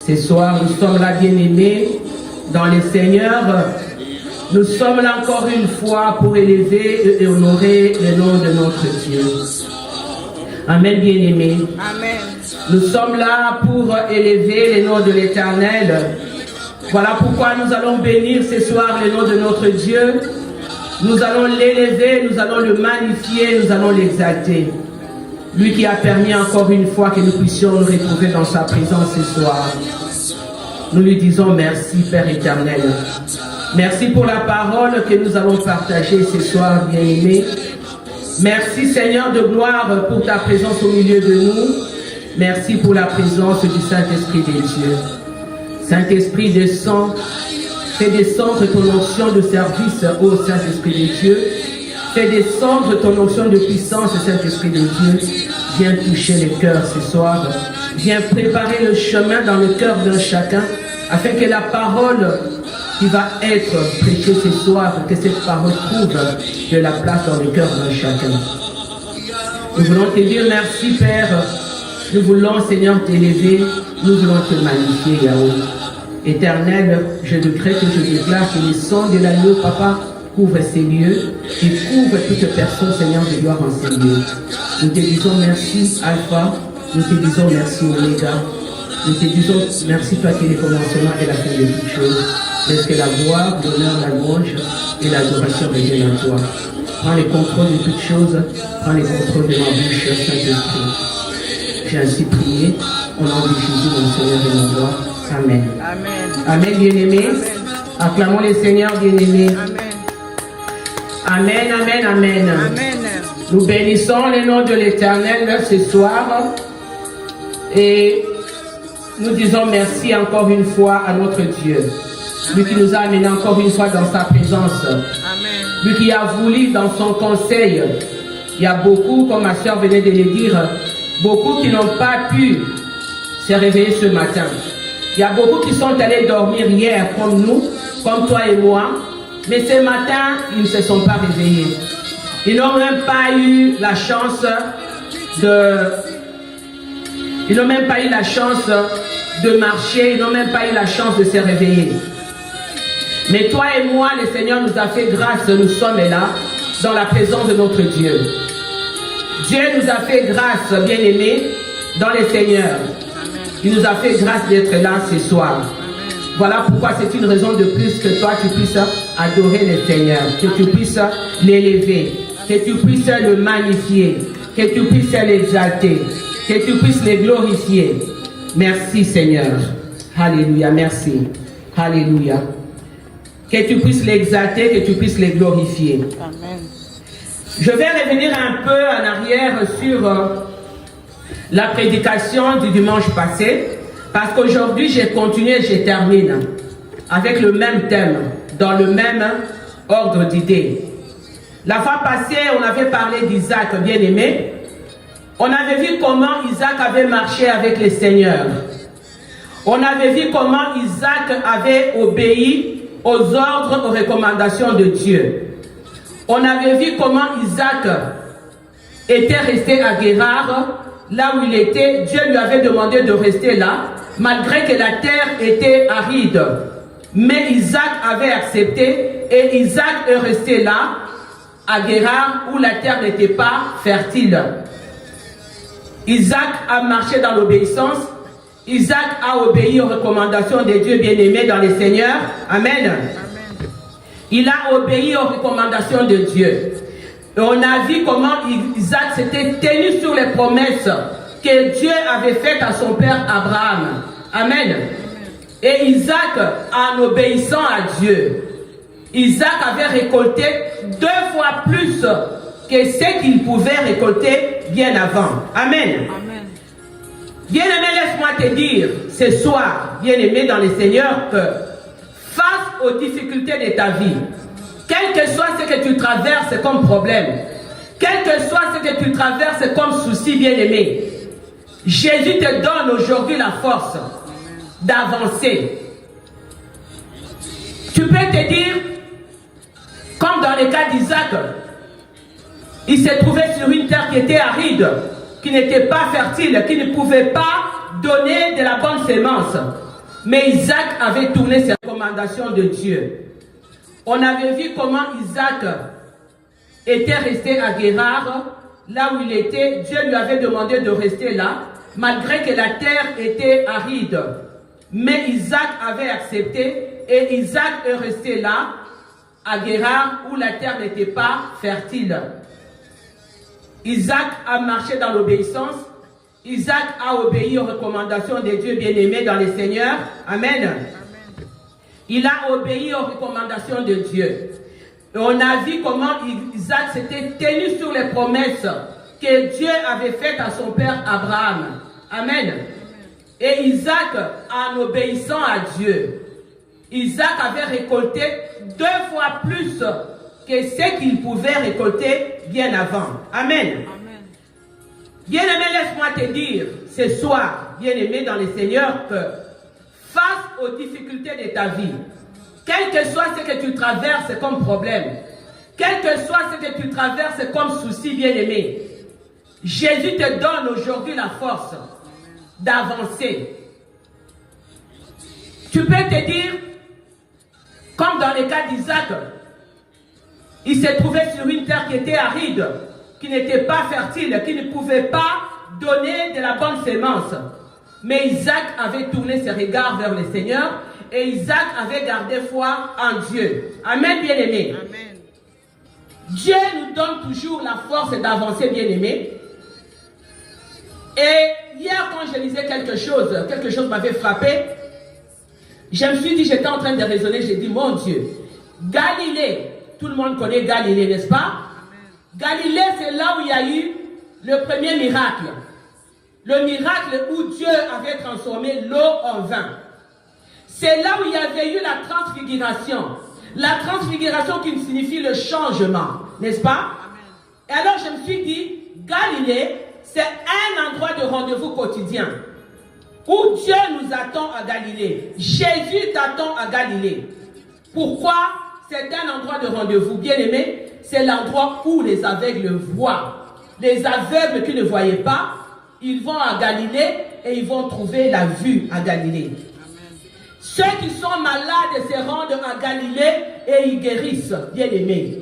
Ce soir, nous sommes là, bien-aimés, dans les Seigneurs. Nous sommes là encore une fois pour élever et honorer le nom de notre Dieu. Amen, bien-aimés. Amen. Nous sommes là pour élever le nom de l'Éternel. Voilà pourquoi nous allons bénir ce soir le nom de notre Dieu. Nous allons l'élever, nous allons le magnifier, nous allons l'exalter. Lui qui a permis encore une fois que nous puissions nous retrouver dans sa présence ce soir. Nous lui disons merci, Père éternel. Merci pour la parole que nous allons partager ce soir, bien-aimés. Merci, Seigneur de gloire, pour ta présence au milieu de nous. Merci pour la présence du Saint-Esprit de Dieu. Saint-Esprit, descend, fais descendre ton onction de service au Saint-Esprit de Dieu. Fais descendre ton onction de puissance, Saint-Esprit de Dieu. Viens toucher les cœurs ce soir. Viens préparer le chemin dans le cœur d'un chacun, afin que la parole qui va être prêchée ce soir, que cette parole trouve de la place dans le cœur d'un chacun. Nous voulons te dire merci, Père. Nous voulons, Seigneur, t'élever. Nous voulons te magnifier, Yahweh. Éternel, je décrète et je déclare que le sang de l'agneau, Papa, couvre ces lieux et couvre toute personne, Seigneur, de gloire en ces lieux. Nous te disons merci, Alpha. Nous te disons merci, Oméga. Nous te disons merci, toi qui es le commencement et la fin de toutes choses. Parce que la gloire, l'honneur, la louange et l'adoration reviennent à toi. Prends le contrôle de toutes choses. Prends le contrôle de ma bouche, Saint-Esprit. J'ai ainsi prié au nom de Jésus, mon Seigneur et mon roi. Amen. Amen. Amen, bien-aimés. Acclamons le Seigneur, bien-aimés. Amen, amen, amen. Amen. Nous bénissons le nom de l'Éternel ce soir. Et nous disons merci encore une fois à notre Dieu. Lui qui nous a amenés encore une fois dans sa présence. Amen. Lui qui a voulu dans son conseil. Il y a beaucoup, comme ma soeur venait de le dire, beaucoup qui n'ont pas pu se réveiller ce matin. Il y a beaucoup qui sont allés dormir hier comme nous, comme toi et moi. Mais ce matin, ils ne se sont pas réveillés. Ils n'ont même pas eu la chance de marcher. Ils n'ont même pas eu la chance de se réveiller. Mais toi et moi, le Seigneur nous a fait grâce. Nous sommes là, dans la présence de notre Dieu. Dieu nous a fait grâce, bien-aimés, dans le Seigneur. Il nous a fait grâce d'être là ce soir. Voilà pourquoi c'est une raison de plus que toi tu puisses adorer le Seigneur, que tu puisses l'élever, que tu puisses le magnifier, que tu puisses l'exalter, que tu puisses le glorifier. Merci Seigneur. Alléluia, merci. Alléluia. Que tu puisses l'exalter, que tu puisses le glorifier. Amen. Je vais revenir un peu en arrière sur la prédication du dimanche passé. Parce qu'aujourd'hui, j'ai continué, je termine avec le même thème, dans le même ordre d'idées. La fois passée, on avait parlé d'Isaac, bien-aimé. On avait vu comment Isaac avait marché avec le Seigneur. On avait vu comment Isaac avait obéi aux ordres, aux recommandations de Dieu. On avait vu comment Isaac était resté à Guérard, là où il était. Dieu lui avait demandé de rester là, malgré que la terre était aride. Mais Isaac avait accepté et Isaac est resté là, à Guérard, où la terre n'était pas fertile. Isaac a marché dans l'obéissance. Isaac a obéi aux recommandations de Dieu bien-aimé dans le Seigneur. Amen. Amen. Il a obéi aux recommandations de Dieu. Et on a vu comment Isaac s'était tenu sur les promesses que Dieu avait faites à son père Abraham. Amen. Et Isaac, en obéissant à Dieu, Isaac avait récolté 2 fois plus que ce qu'il pouvait récolter bien avant. Amen. Amen. Bien-aimé, laisse-moi te dire ce soir, bien-aimé dans le Seigneur, que face aux difficultés de ta vie, quel que soit ce que tu traverses comme problème, quel que soit ce que tu traverses comme souci, bien-aimé, Jésus te donne aujourd'hui la force d'avancer. Tu peux te dire, comme dans le cas d'Isaac, il s'est trouvé sur une terre qui était aride, qui n'était pas fertile, qui ne pouvait pas donner de la bonne sémence. Mais Isaac avait tourné ses recommandations de Dieu. On avait vu comment Isaac était resté à Guérard, là où il était. Dieu lui avait demandé de rester là, malgré que la terre était aride. Mais Isaac avait accepté et Isaac est resté là, à Guérard, où la terre n'était pas fertile. Isaac a marché dans l'obéissance. Isaac a obéi aux recommandations de Dieu bien-aimé dans le Seigneur. Amen. Il a obéi aux recommandations de Dieu. Et on a vu comment Isaac s'était tenu sur les promesses que Dieu avait faites à son père Abraham. Amen. Et Isaac, en obéissant à Dieu, Isaac avait récolté 2 fois plus que ce qu'il pouvait récolter bien avant. Amen. Bien-aimé, laisse-moi te dire ce soir, bien-aimé dans le Seigneur, que face aux difficultés de ta vie, quel que soit ce que tu traverses comme problème, quel que soit ce que tu traverses comme souci, bien-aimé, Jésus te donne aujourd'hui la force d'avancer. Tu peux te dire, comme dans le cas d'Isaac, il s'est trouvé sur une terre qui était aride, qui n'était pas fertile, qui ne pouvait pas donner de la bonne sémence. Mais Isaac avait tourné ses regards vers le Seigneur et Isaac avait gardé foi en Dieu. Amen, bien-aimé. Dieu nous donne toujours la force d'avancer, bien-aimé. Et hier, quand je lisais quelque chose m'avait frappé. Je me suis dit, j'étais en train de raisonner, j'ai dit, mon Dieu, Galilée, tout le monde connaît Galilée, n'est-ce pas? Galilée, c'est là où il y a eu le premier miracle. Le miracle où Dieu avait transformé l'eau en vin. C'est là où il y avait eu la transfiguration. La transfiguration qui signifie le changement, n'est-ce pas? Et alors je me suis dit, Galilée, c'est un endroit de rendez-vous quotidien. Où Dieu nous attend à Galilée. Jésus t'attend à Galilée. Pourquoi? C'est un endroit de rendez-vous. Bien aimé, c'est l'endroit où les aveugles voient. Les aveugles qui ne voyaient pas, ils vont à Galilée et ils vont trouver la vue à Galilée. Amen. Ceux qui sont malades se rendent à Galilée et ils guérissent, bien aimés.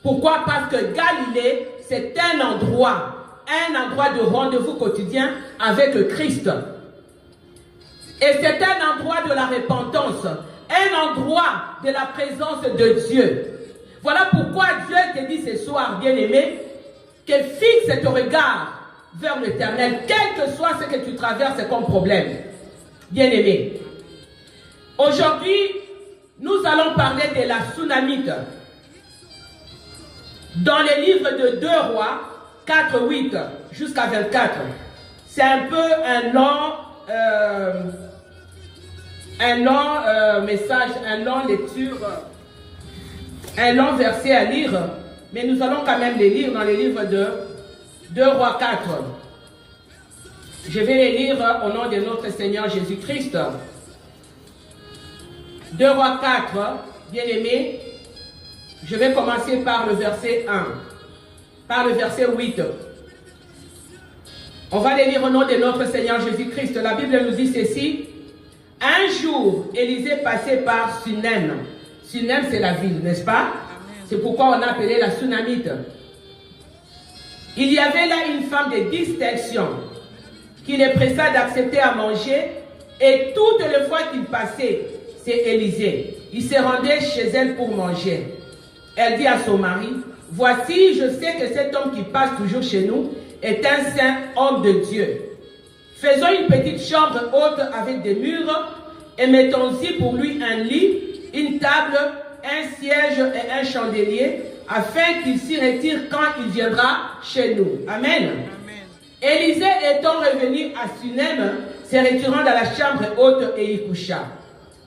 Pourquoi? Parce que Galilée, c'est un endroit de rendez-vous quotidien avec Christ. Et c'est un endroit de la repentance, un endroit de la présence de Dieu. Voilà pourquoi Dieu te dit ce soir, bien-aimé, que fixe ton regard vers l'Éternel, quel que soit ce que tu traverses comme problème. Bien-aimé, aujourd'hui, nous allons parler de la Sunamite. Dans les livres de 2 Rois, 4, 8 jusqu'à 24, c'est un peu un long message, un long lecture, un long verset à lire, mais nous allons quand même les lire dans les livres de 2 Rois 4. Je vais les lire au nom de notre Seigneur Jésus-Christ. 2 Rois 4, bien-aimés, je vais commencer par le verset 1, par le verset 8. On va les lire au nom de notre Seigneur Jésus-Christ. La Bible nous dit ceci. Un jour, Élisée passait par Sunem. Sunem, c'est la ville, n'est-ce pas? C'est pourquoi on a appelé la Sunamite. Il y avait là une femme de distinction qui les pressa d'accepter à manger et toutes les fois qu'il passait, c'est Élisée. Il se rendait chez elle pour manger. Elle dit à son mari, « Voici, je sais que cet homme qui passe toujours chez nous est un saint homme de Dieu. Faisons une petite chambre haute avec des murs et mettons-y pour lui un lit, une table, un siège et un chandelier, afin qu'il s'y retire quand il viendra chez nous. » Amen. Élisée étant revenu à Sunem, se retirant dans la chambre haute et y coucha.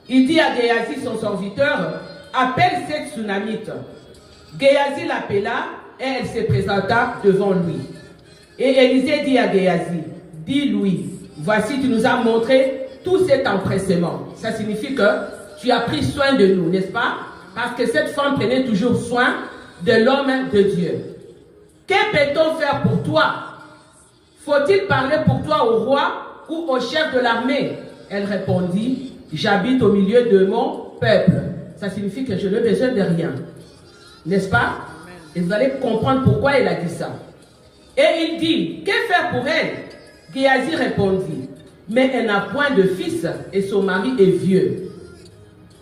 Il dit à Géasi, son serviteur, « Appelle cette Sunamite. » Géasi l'appela et elle se présenta devant lui. Et Élisée dit à Géasi, « Dis-lui, voici tu nous as montré tout cet empressement. » Ça signifie que tu as pris soin de nous, n'est-ce pas? Parce que cette femme prenait toujours soin de l'homme de Dieu. Que peut-on faire pour toi? Faut-il parler pour toi au roi ou au chef de l'armée? Elle répondit, j'habite au milieu de mon peuple. Ça signifie que je n'ai besoin de rien. N'est-ce pas? Et vous allez comprendre pourquoi elle a dit ça. Et il dit, que faire pour elle? Géasi répondit, mais elle n'a point de fils et son mari est vieux.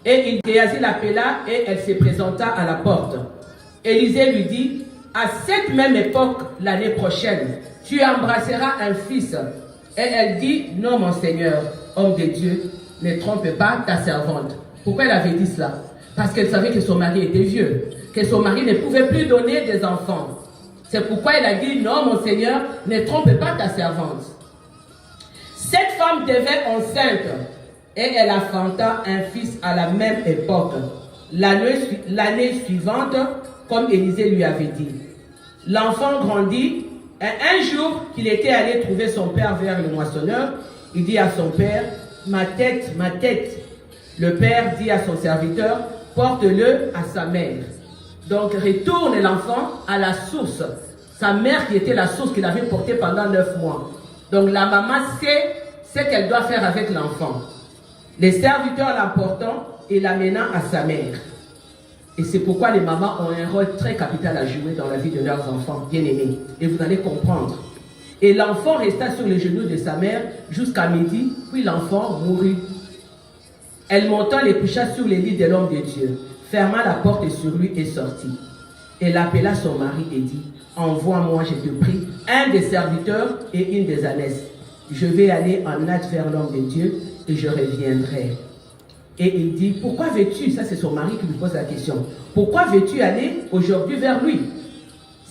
Et Géasi l'appela et elle se présenta à la porte. Élisée lui dit, à cette même époque, l'année prochaine, tu embrasseras un fils. Et elle dit, non mon Seigneur, homme de Dieu, ne trompe pas ta servante. Pourquoi elle avait dit cela? Parce qu'elle savait que son mari était vieux, que son mari ne pouvait plus donner des enfants. C'est pourquoi elle a dit, non mon Seigneur, ne trompe pas ta servante. Cette femme devait enceinte et elle affronta un fils à la même époque, l'année suivante, comme Élisée lui avait dit. L'enfant grandit et un jour qu'il était allé trouver son père vers le moissonneur, il dit à son père, ma tête, ma tête. Le père dit à son serviteur, porte-le à sa mère. Donc retourne l'enfant à la source. Sa mère qui était la source qu'il avait portée pendant 9 mois. Donc la maman sait ce qu'elle doit faire avec l'enfant. Les serviteurs l'emportant et l'amenant à sa mère. Et c'est pourquoi les mamans ont un rôle très capital à jouer dans la vie de leurs enfants bien-aimés. Et vous allez comprendre. Et l'enfant resta sur les genoux de sa mère jusqu'à midi, puis l'enfant mourut. Elle monta les coucha sur les lits de l'homme de Dieu, ferma la porte sur lui et sortit. Elle appela son mari et dit, envoie-moi, je te prie, un des serviteurs et une des ânesses. Je vais aller en hâte vers l'homme de Dieu et je reviendrai. Et il dit, pourquoi veux-tu, ça c'est son mari qui lui pose la question, pourquoi veux-tu aller aujourd'hui vers lui?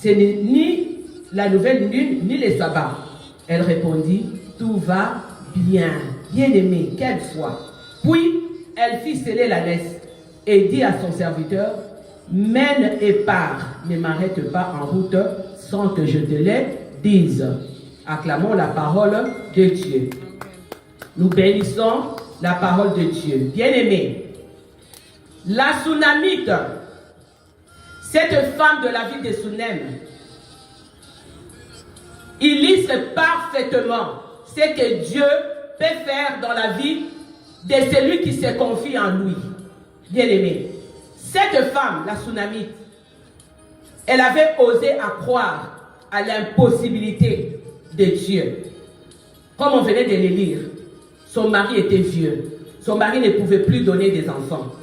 Ce n'est ni la nouvelle lune, ni les sabbats. Elle répondit, tout va bien, bien-aimé, quelle foi. Puis, elle fit sceller l'ânesse et dit à son serviteur, mène et pars, ne m'arrête pas en route sans que je te le dise. Acclamons la parole de Dieu. Nous bénissons la parole de Dieu. Bien-aimé, la Sunamite, cette femme de la ville de Sunem, illustre parfaitement ce que Dieu peut faire dans la vie de celui qui se confie en lui. Bien-aimé, cette femme, la Sunamite, elle avait osé croire à l'impossibilité de Dieu. Comme on venait de le lire, son mari était vieux. Son mari ne pouvait plus donner des enfants.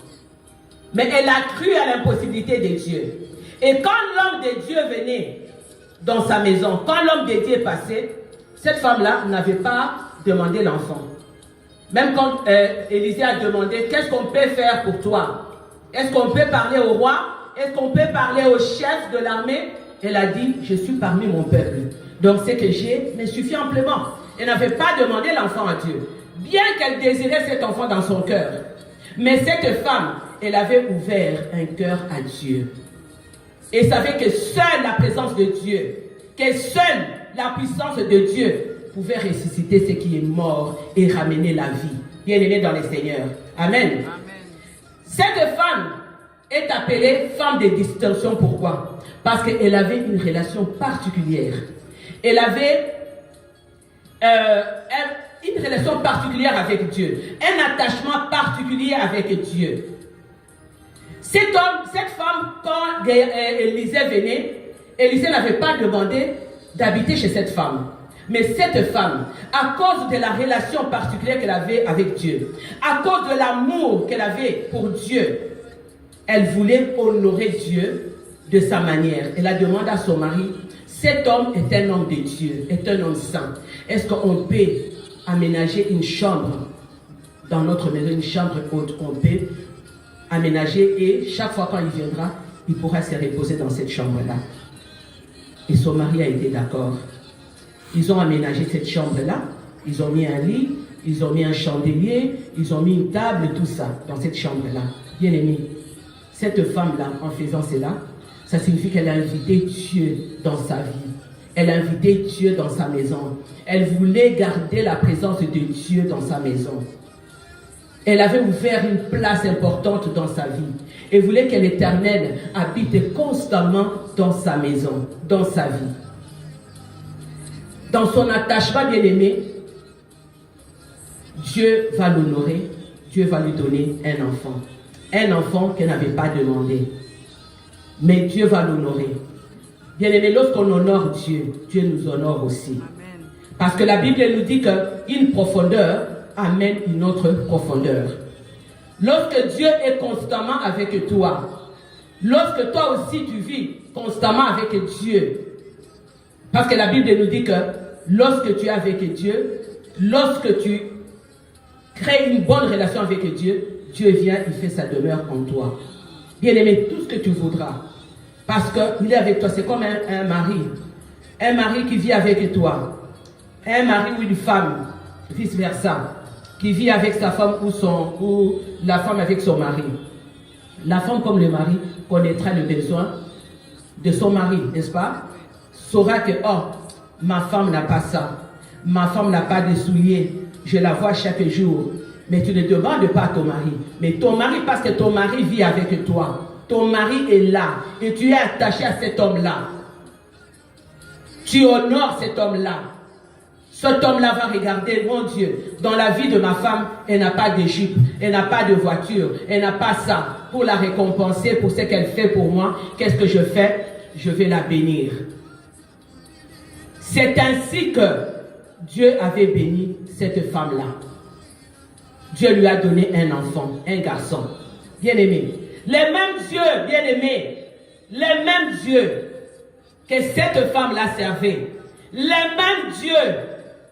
Mais elle a cru à l'impossibilité de Dieu. Et quand l'homme de Dieu venait dans sa maison, quand l'homme de Dieu passait, cette femme-là n'avait pas demandé l'enfant. Même quand Élisée a demandé, qu'est-ce qu'on peut faire pour toi? Est-ce qu'on peut parler au roi? Est-ce qu'on peut parler au chef de l'armée? Elle a dit, je suis parmi mon peuple. Donc ce que j'ai me suffit amplement. Elle n'avait pas demandé l'enfant à Dieu. Bien qu'elle désirait cet enfant dans son cœur. Mais cette femme, elle avait ouvert un cœur à Dieu. Et savait que seule la présence de Dieu, que seule la puissance de Dieu pouvait ressusciter ce qui est mort et ramener la vie. Bien-aimés dans le Seigneur. Amen. Amen. Cette femme est appelée femme de distinction. Pourquoi? Parce qu'elle avait une relation particulière. Elle avait une relation particulière avec Dieu. Un attachement particulier avec Dieu. Cet homme, cette femme, quand Élisée venait, Élisée n'avait pas demandé d'habiter chez cette femme. Mais cette femme, à cause de la relation particulière qu'elle avait avec Dieu, à cause de l'amour qu'elle avait pour Dieu, elle voulait honorer Dieu de sa manière. Elle a demandé à son mari, cet homme est un homme de Dieu, est un homme saint. Est-ce qu'on peut aménager une chambre dans notre maison, une chambre haute? On peut aménager et chaque fois quand il viendra, il pourra se reposer dans cette chambre-là. Et son mari a été d'accord. Ils ont aménagé cette chambre-là, ils ont mis un lit, ils ont mis un chandelier, ils ont mis une table, tout ça, dans cette chambre-là. Bien aimé, cette femme-là, en faisant cela, ça signifie qu'elle a invité Dieu dans sa vie. Elle a invité Dieu dans sa maison. Elle voulait garder la présence de Dieu dans sa maison. Elle avait ouvert une place importante dans sa vie. Et voulait que l'Éternel habite constamment dans sa maison, dans sa vie. Dans son attachement bien-aimé, Dieu va l'honorer, Dieu va lui donner un enfant. Un enfant qu'elle n'avait pas demandé. Mais Dieu va l'honorer. Bien aimé, lorsqu'on honore Dieu, Dieu nous honore aussi. Amen. Parce que la Bible nous dit qu'une profondeur amène une autre profondeur. Lorsque Dieu est constamment avec toi, lorsque toi aussi tu vis constamment avec Dieu, parce que la Bible nous dit que lorsque tu es avec Dieu, lorsque tu crées une bonne relation avec Dieu, Dieu vient, il fait sa demeure en toi. Bien aimé, tout ce que tu voudras, parce qu'il est avec toi, c'est comme un mari. Un mari qui vit avec toi. Un mari ou une femme, vice versa, qui vit avec sa femme ou la femme avec son mari. La femme comme le mari connaîtra le besoin de son mari, n'est-ce pas? Saura que, oh, ma femme n'a pas ça. Ma femme n'a pas de souliers. Je la vois chaque jour. Mais tu ne demandes pas à ton mari. Mais ton mari, parce que ton mari vit avec toi. Ton mari est là et tu es attaché à cet homme-là. Tu honores cet homme-là. Cet homme-là va regarder, mon Dieu, dans la vie de ma femme, elle n'a pas de jupe, elle n'a pas de voiture, elle n'a pas ça. Pour la récompenser pour ce qu'elle fait pour moi, qu'est-ce que je fais? Je vais la bénir. C'est ainsi que Dieu avait béni cette femme-là. Dieu lui a donné un enfant, un garçon. Bien-aimé. Les mêmes dieux, bien-aimés, les mêmes dieux que cette femme-là servait, les mêmes dieux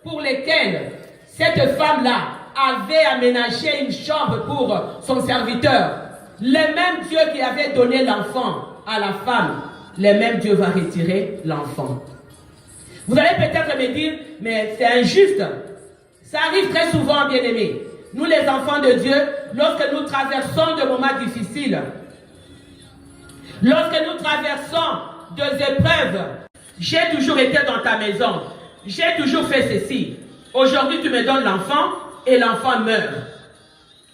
pour lesquels cette femme-là avait aménagé une chambre pour son serviteur, les mêmes dieux qui avaient donné l'enfant à la femme, les mêmes dieux vont retirer l'enfant. Vous allez peut-être me dire, mais c'est injuste. Ça arrive très souvent, bien-aimés. Nous, les enfants de Dieu, lorsque nous traversons de moments difficiles, lorsque nous traversons des épreuves, j'ai toujours été dans ta maison, j'ai toujours fait ceci. Aujourd'hui, tu me donnes l'enfant et l'enfant meurt.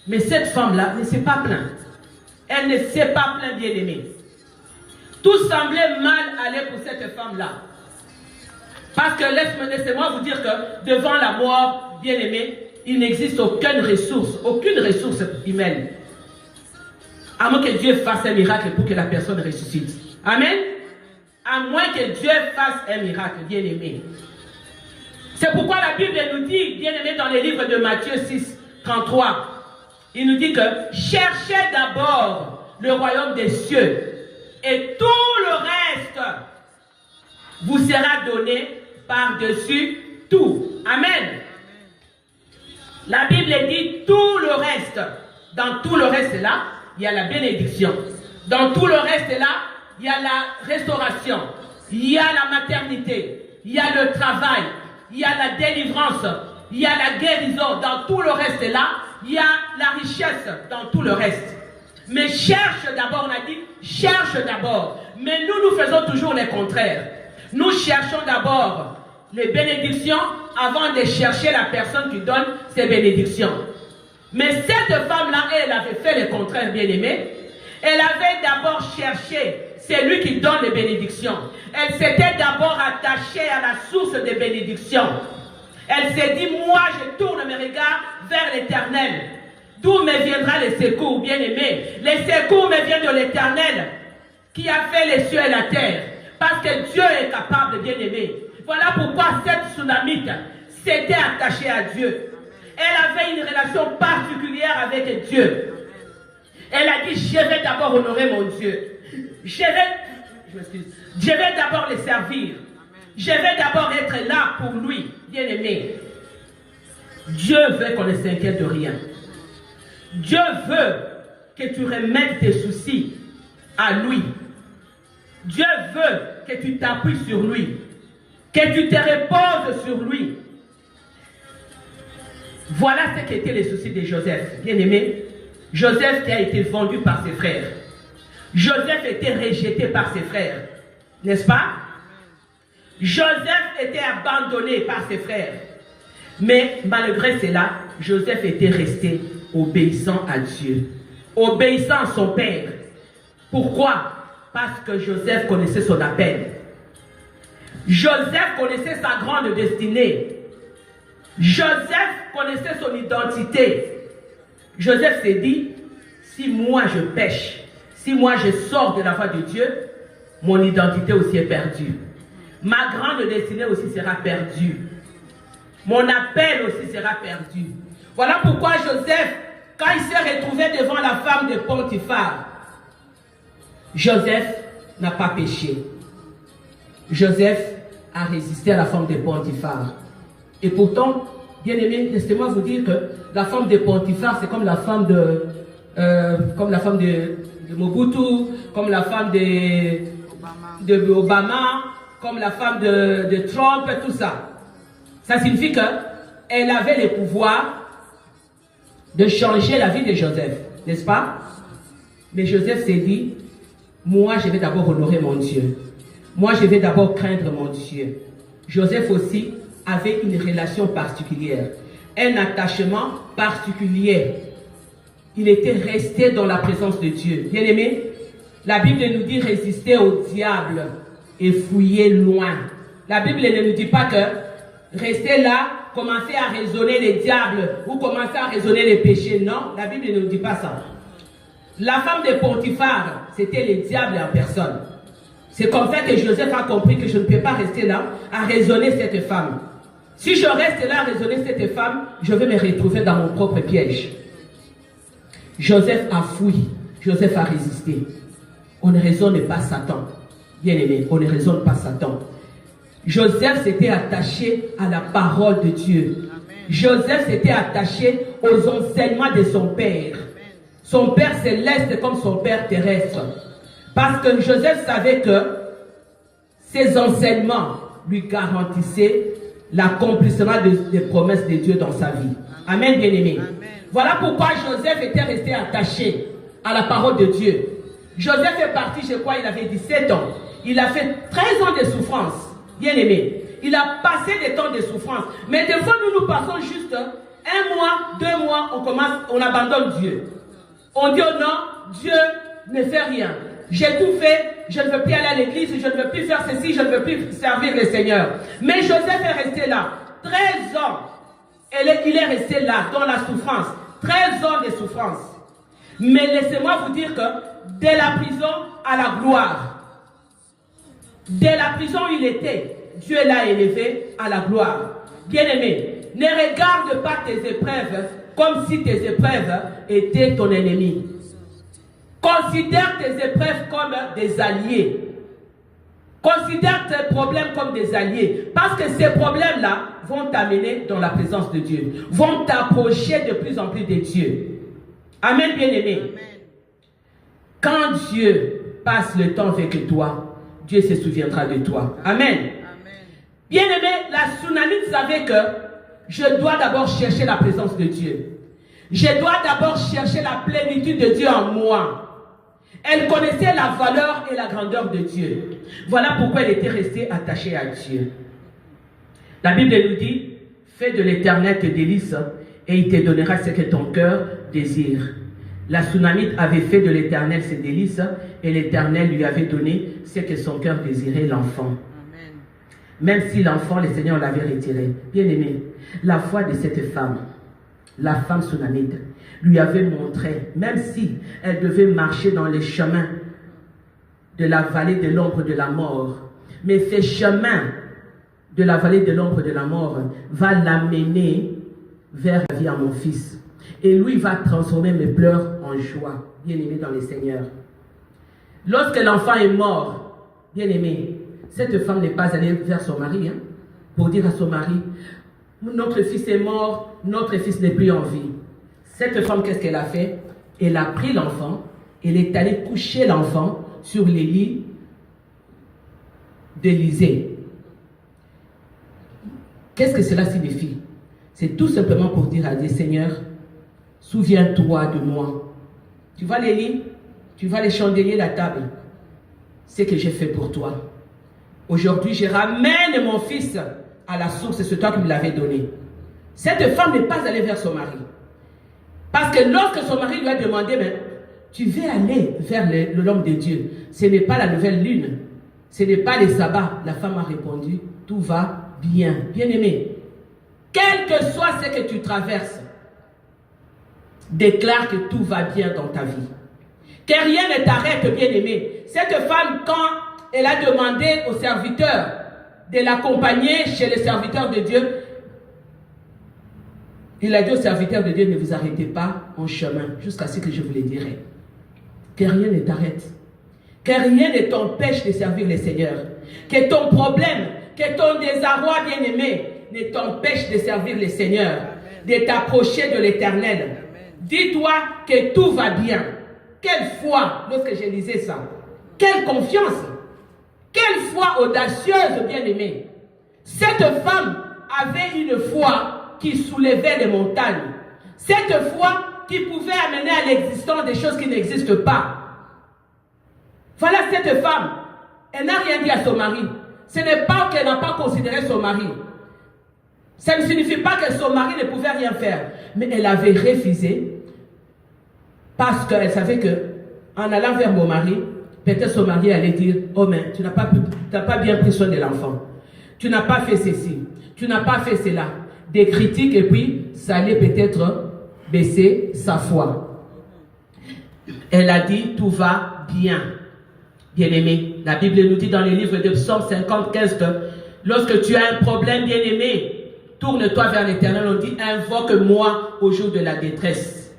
Mais cette femme-là ne s'est pas plainte. Elle ne s'est pas plainte, bien-aimée. Tout semblait mal aller pour cette femme-là. Parce que laissez-moi vous dire que devant la mort, bien-aimée, il n'existe aucune ressource humaine. À moins que Dieu fasse un miracle pour que la personne ressuscite. Amen. À moins que Dieu fasse un miracle, bien-aimé. C'est pourquoi la Bible nous dit, bien-aimé, dans les livres de Matthieu 6, 33, il nous dit que cherchez d'abord le royaume des cieux et tout le reste vous sera donné par-dessus tout. Amen. La Bible dit tout le reste. Dans tout le reste là, il y a la bénédiction. Dans tout le reste là, il y a la restauration. Il y a la maternité. Il y a le travail. Il y a la délivrance. Il y a la guérison. Dans tout le reste là, il y a la richesse. Dans tout le reste. Mais cherche d'abord, on a dit, cherche d'abord. Mais nous faisons toujours le contraire. Nous cherchons d'abord les bénédictions avant de chercher la personne qui donne ces bénédictions. Mais cette femme-là, elle avait fait le contraire, bien-aimé. Elle avait d'abord cherché celui qui donne les bénédictions. Elle s'était d'abord attachée à la source des bénédictions. Elle s'est dit, moi je tourne mes regards vers l'Éternel. D'où me viendra le secours, bien-aimé? Le secours me vient de l'Éternel qui a fait les cieux et la terre. Parce que Dieu est capable, bien-aimé. Voilà pourquoi cette tsunamite s'était attachée à Dieu. Elle avait une relation particulière avec Dieu. Elle a dit, je vais d'abord honorer mon Dieu. Je vais d'abord le servir. Je vais d'abord être là pour lui, bien-aimé. Dieu veut qu'on ne s'inquiète de rien. Dieu veut que tu remettes tes soucis à lui. Dieu veut que tu t'appuies sur lui. Que tu te reposes sur lui. Voilà ce qu'étaient les soucis de Joseph. Bien-aimé, Joseph qui a été vendu par ses frères. Joseph était rejeté par ses frères. N'est-ce pas? Joseph était abandonné par ses frères. Mais malgré cela, Joseph était resté obéissant à Dieu. Obéissant à son père. Pourquoi? Parce que Joseph connaissait son appel. Joseph connaissait sa grande destinée. Joseph connaissait son identité. Joseph s'est dit, si moi je pêche, si moi je sors de la voie de Dieu, mon identité aussi est perdue. Ma grande destinée aussi sera perdue. Mon appel aussi sera perdu. Voilà pourquoi Joseph, quand il s'est retrouvé devant la femme de Potiphar, Joseph n'a pas péché. Joseph a résisté à la femme de Potiphar. Et pourtant, bien aimé, laissez-moi vous dire que la femme de Potiphar, c'est comme la femme de Mobutu, comme la femme de Obama, comme la femme de Trump, tout ça. Ça signifie qu'elle avait le pouvoir de changer la vie de Joseph, n'est-ce pas? Mais Joseph s'est dit, moi je vais d'abord honorer mon Dieu. Moi je vais d'abord craindre mon Dieu. Joseph aussi avait une relation particulière, un attachement particulier. Il était resté dans la présence de Dieu. Bien aimé, la Bible nous dit résister au diable et fouiller loin. La Bible ne nous dit pas que rester là, commencer à raisonner les diables ou commencer à raisonner les péchés. Non, la Bible ne nous dit pas ça. La femme de Potiphar, c'était les diables en personne. C'est comme ça que Joseph a compris que je ne peux pas rester là à raisonner cette femme. Si je reste là à raisonner cette femme, je vais me retrouver dans mon propre piège. Joseph a fui, Joseph a résisté. On ne raisonne pas Satan. Bien aimé, on ne raisonne pas Satan. Joseph s'était attaché à la parole de Dieu. Joseph s'était attaché aux enseignements de son père. Son père céleste comme son père terrestre. Parce que Joseph savait que ses enseignements lui garantissaient l'accomplissement des promesses de Dieu dans sa vie. Amen, bien-aimé. Voilà pourquoi Joseph était resté attaché à la parole de Dieu. Joseph est parti, je crois, il avait 17 ans. Il a fait 13 ans de souffrance. Bien-aimé. Il a passé des temps de souffrance. Mais des fois, nous passons juste 1 mois, 2 mois, on abandonne Dieu. On dit oh non, Dieu ne fait rien. J'ai tout fait, je ne veux plus aller à l'église, je ne veux plus faire ceci, je ne veux plus servir le Seigneur. Mais Joseph est resté là. 13 ans. Il est resté là, dans la souffrance. 13 ans de souffrance. Mais laissez-moi vous dire que dès la prison à la gloire, dès la prison où il était, Dieu l'a élevé à la gloire. Bien-aimé, ne regarde pas tes épreuves comme si tes épreuves étaient ton ennemi. Considère tes épreuves comme des alliés. Considère tes problèmes comme des alliés. Parce que ces problèmes-là vont t'amener dans la présence de Dieu. Vont t'approcher de plus en plus de Dieu. Amen, bien-aimé. Quand Dieu passe le temps avec toi, Dieu se souviendra de toi. Amen. Bien-aimé, la Sunamite savait que je dois d'abord chercher la présence de Dieu. Je dois d'abord chercher la plénitude de Dieu en moi. Elle connaissait la valeur et la grandeur de Dieu. Voilà pourquoi elle était restée attachée à Dieu. La Bible nous dit, fais de l'Éternel tes délices et il te donnera ce que ton cœur désire. La Sunamite avait fait de l'Éternel ses délices et l'Éternel lui avait donné ce que son cœur désirait, l'enfant. Même si l'enfant, le Seigneur l'avait retiré. Bien aimé, la foi de cette femme, la femme Sunamite, lui avait montré, même si elle devait marcher dans les chemins de la vallée de l'ombre de la mort, mais ce chemin de la vallée de l'ombre de la mort va l'amener vers la vie à mon fils. Et lui va transformer mes pleurs en joie, bien aimé dans le Seigneur. Lorsque l'enfant est mort, bien aimé, cette femme n'est pas allée vers son mari pour dire à son mari, notre fils est mort, notre fils n'est plus en vie. Cette femme, qu'est-ce qu'elle a fait? Elle a pris l'enfant, elle est allée coucher l'enfant sur les lits d'Élysée. Qu'est-ce que cela signifie? C'est tout simplement pour dire à Dieu, Seigneur, souviens-toi de moi. Tu vois les lits, tu vois les chandeliers, la table. C'est ce que j'ai fait pour toi. Aujourd'hui, je ramène mon fils à la source, c'est toi qui me l'avais donné. Cette femme n'est pas allée vers son mari. Parce que lorsque son mari lui a demandé, mais tu veux aller vers l'homme de Dieu, ce n'est pas la nouvelle lune, ce n'est pas les sabbats. La femme a répondu, tout va bien. Bien aimé, Quel que soit ce que tu traverses, déclare que tout va bien dans ta vie. Que rien ne t'arrête, bien-aimé. Cette femme, quand elle a demandé au serviteur de l'accompagner chez le serviteur de Dieu, il a dit au serviteur de Dieu, ne vous arrêtez pas en chemin jusqu'à ce que je vous le dirai. Que rien ne t'arrête. Que rien ne t'empêche de servir le Seigneur. Que ton problème, que ton désarroi, bien-aimé, ne t'empêche de servir le Seigneur, de t'approcher de l'Éternel. Dis-toi que tout va bien. Quelle foi, lorsque je lisais ça. Quelle confiance. Quelle foi audacieuse, bien-aimée. Cette femme avait une foi qui soulevait les montagnes. Cette foi qui pouvait amener à l'existence des choses qui n'existent pas. Voilà cette femme. Elle n'a rien dit à son mari. Ce n'est pas qu'elle n'a pas considéré son mari. Ça ne signifie pas que son mari ne pouvait rien faire. Mais elle avait refusé parce qu'elle savait qu'en allant vers mon mari, peut-être son mari allait dire, oh mais tu n'as pas bien pris soin de l'enfant. Tu n'as pas fait ceci. Tu n'as pas fait cela. Des critiques et puis ça allait peut-être baisser sa foi. Elle a dit, tout va bien. Bien-aimé, la Bible nous dit dans le livre de Psaume 50, que lorsque tu as un problème, bien-aimé, tourne-toi vers l'Éternel. On dit, invoque-moi au jour de la détresse.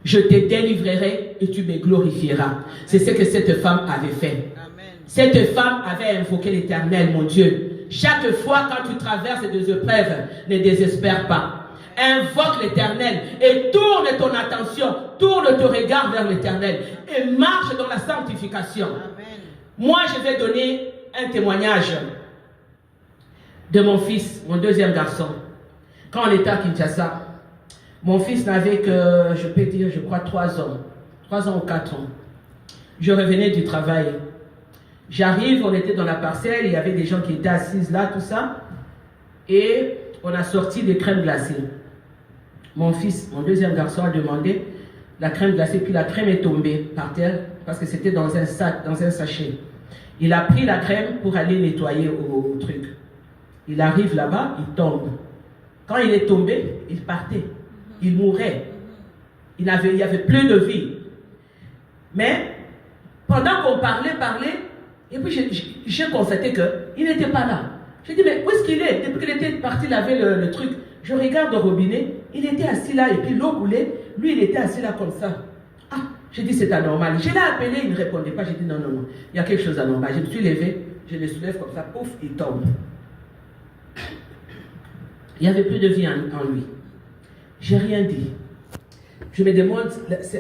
Je te délivrerai et tu me glorifieras. C'est ce que cette femme avait fait. Amen. Cette femme avait invoqué l'Éternel, mon Dieu. Chaque fois quand tu traverses des épreuves, ne désespère pas. Invoque l'Éternel et tourne ton attention, tourne ton regard vers l'Éternel et marche dans la sanctification. Amen. Moi, je vais donner un témoignage de mon fils, mon deuxième garçon. Quand on était à Kinshasa, mon fils n'avait que, je peux dire, je crois 3 ans ou 4 ans. Je revenais du travail. J'arrive, on était dans la parcelle, il y avait des gens qui étaient assis là, tout ça. Et on a sorti des crèmes glacées. Mon fils, mon deuxième garçon, a demandé la crème glacée, puis la crème est tombée par terre parce que c'était dans un sac, dans un sachet. Il a pris la crème pour aller nettoyer au truc. Il arrive là-bas, il tombe. Quand il est tombé, il partait. Il mourait. Il y avait plus de vie. Mais pendant qu'on parlait, et puis j'ai constaté qu'il n'était pas là. J'ai dit, mais où est-ce qu'il est? Depuis qu'il était parti laver le truc, je regarde au robinet, il était assis là, et puis l'eau coulait, lui il était assis là comme ça. Ah, j'ai dit, c'est anormal. Je l'ai appelé, il ne répondait pas, j'ai dit, non, il y a quelque chose d'anormal. Je me suis levé, je le soulève comme ça, pouf, il tombe. Il n'y avait plus de vie en lui. J'ai rien dit. Je me demande,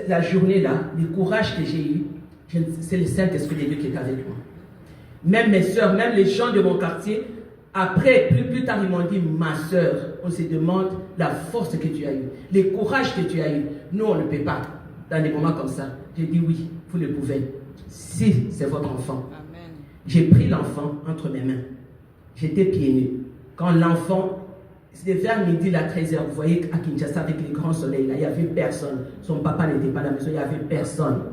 la journée là, le courage que j'ai eu, c'est le Saint-Esprit de Dieu qui est avec moi. Même mes soeurs, même les gens de mon quartier, après, plus tard, ils m'ont dit, ma soeur, on se demande la force que tu as eue, le courage que tu as eu. Nous, on ne peut pas, dans des moments comme ça. J'ai dit, oui, vous le pouvez. Si c'est votre enfant. Amen. J'ai pris l'enfant entre mes mains. J'étais pieds nus. Quand l'enfant, c'était vers midi, à 13h, vous voyez, à Kinshasa, avec les grands soleils, là, il n'y avait personne. Son papa n'était pas à la maison, il n'y avait personne.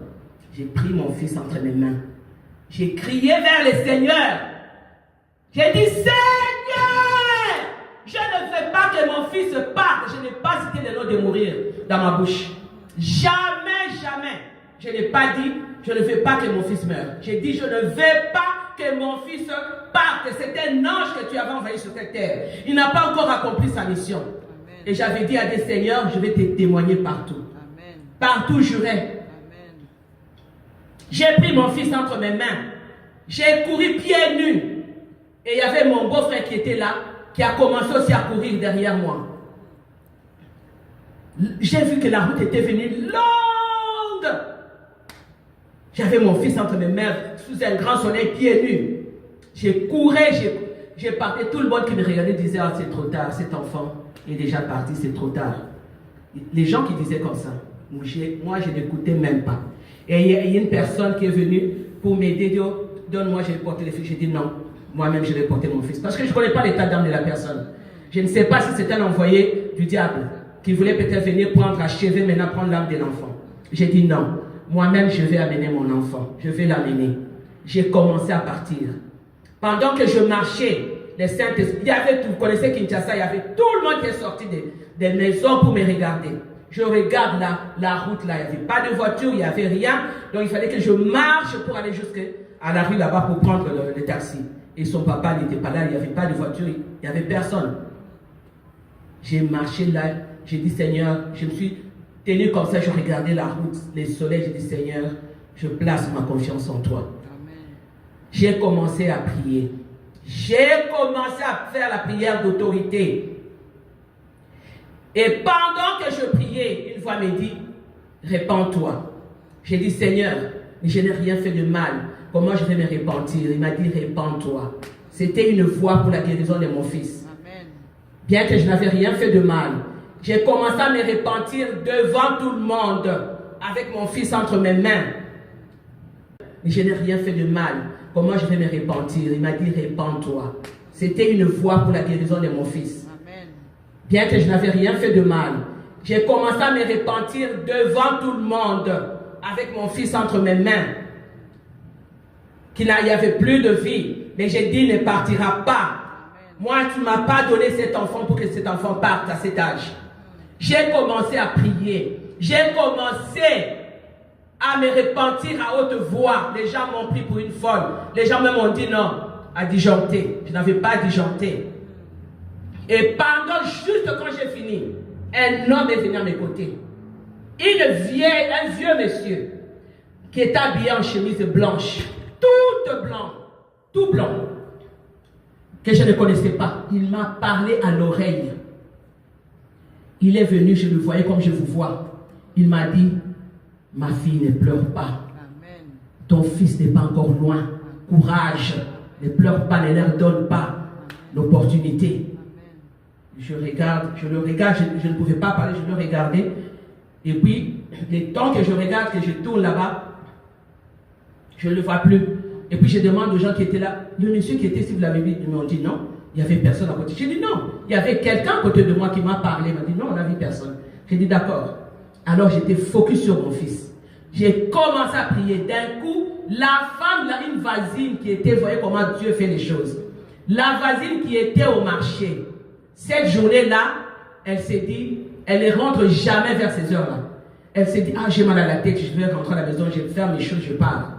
J'ai pris mon fils entre mes mains. J'ai crié vers le Seigneur. J'ai dit, Seigneur, je ne veux pas que mon fils parte. Je n'ai pas cité le nom de mourir dans ma bouche. Jamais, jamais. Je n'ai pas dit, je ne veux pas que mon fils meure. J'ai dit, je ne veux pas que mon fils parte. C'est un ange que tu avais envoyé sur cette terre. Il n'a pas encore accompli sa mission. Amen. Et j'avais dit à des seigneurs, je vais te témoigner partout. Amen. Partout, j'irai. J'ai pris mon fils entre mes mains. J'ai couru pieds nus. Et il y avait mon beau-frère qui était là, qui a commencé aussi à courir derrière moi. J'ai vu que la route était venue longue. J'avais mon fils entre mes mains, sous un grand soleil, pieds nus. J'ai couru, j'ai parti. Tout le monde qui me regardait disait, oh, c'est trop tard, cet enfant est déjà parti, c'est trop tard. Les gens qui disaient comme ça, moi je n'écoutais même pas. Et il y a une personne qui est venue pour m'aider, dit, oh, donne-moi, je vais porter les fils. J'ai dit non, moi-même je vais porter mon fils. Parce que je ne connais pas l'état d'âme de la personne. Je ne sais pas si c'était un envoyé du diable qui voulait peut-être venir prendre, achever, maintenant prendre l'âme de l'enfant. J'ai dit non, moi-même je vais amener mon enfant, je vais l'amener. J'ai commencé à partir. Pendant que je marchais, les Saint-Esprit. Il y avait, vous connaissez Kinshasa, il y avait tout le monde qui est sorti des maisons pour me regarder. Je regarde la route là, il n'y avait pas de voiture, il n'y avait rien. Donc il fallait que je marche pour aller jusqu'à la rue là-bas pour prendre le taxi. Et son papa n'était pas là, il n'y avait pas de voiture, il n'y avait personne. J'ai marché là, j'ai dit Seigneur, je me suis tenu comme ça, je regardais la route, les soleils, j'ai dit Seigneur, je place ma confiance en toi. J'ai commencé à prier. J'ai commencé à faire la prière d'autorité. Et pendant que je priais, une voix me dit, répands-toi. J'ai dit, Seigneur, je n'ai rien fait de mal. Comment je vais me repentir? Il m'a dit, répands-toi. C'était une voix pour la guérison de mon fils. Amen. Bien que je n'avais rien fait de mal, j'ai commencé à me repentir devant tout le monde, avec mon fils entre mes mains. Mais je n'ai rien fait de mal. Comment je vais me repentir? Il m'a dit, répands-toi. C'était une voix pour la guérison de mon fils. Amen. Bien que je n'avais rien fait de mal, j'ai commencé à me repentir devant tout le monde, avec mon fils entre mes mains, qu'il n'y avait plus de vie. Mais j'ai dit, ne partira pas. Amen. Moi, tu ne m'as pas donné cet enfant pour que cet enfant parte à cet âge. J'ai commencé à prier. J'ai commencé à me repentir à haute voix. Les gens m'ont pris pour une folle. Les gens même m'ont dit non, à disjoncter. Je n'avais pas disjoncté. Et pendant, juste quand j'ai fini, un homme est venu à mes côtés. Un vieux monsieur, qui est habillé en chemise blanche, toute blanche, tout blanc, que je ne connaissais pas. Il m'a parlé à l'oreille. Il est venu, je le voyais comme je vous vois. Il m'a dit, ma fille, ne pleure pas. Amen. Ton fils n'est pas encore loin. Courage. Ne pleure pas, ne leur donne pas l'opportunité. Je le regarde, je ne pouvais pas parler, je le regardais. Et puis, le temps que je regarde, que je tourne là-bas, je ne le vois plus. Et puis je demande aux gens qui étaient là, le monsieur qui était ici, vous l'avez vu, ils m'ont dit non, il n'y avait personne à côté. J'ai dit non, il y avait quelqu'un à côté de moi qui m'a parlé, il m'a dit non, on n'a vu personne. J'ai dit d'accord. Alors j'étais focus sur mon fils. J'ai commencé à prier. D'un coup, la femme, là, une voisine qui était, vous voyez comment Dieu fait les choses. La voisine qui était au marché, cette journée-là, elle s'est dit, elle ne rentre jamais vers ces heures-là. Elle s'est dit, ah, j'ai mal à la tête, je vais rentrer à la maison, je vais faire mes choses, je pars.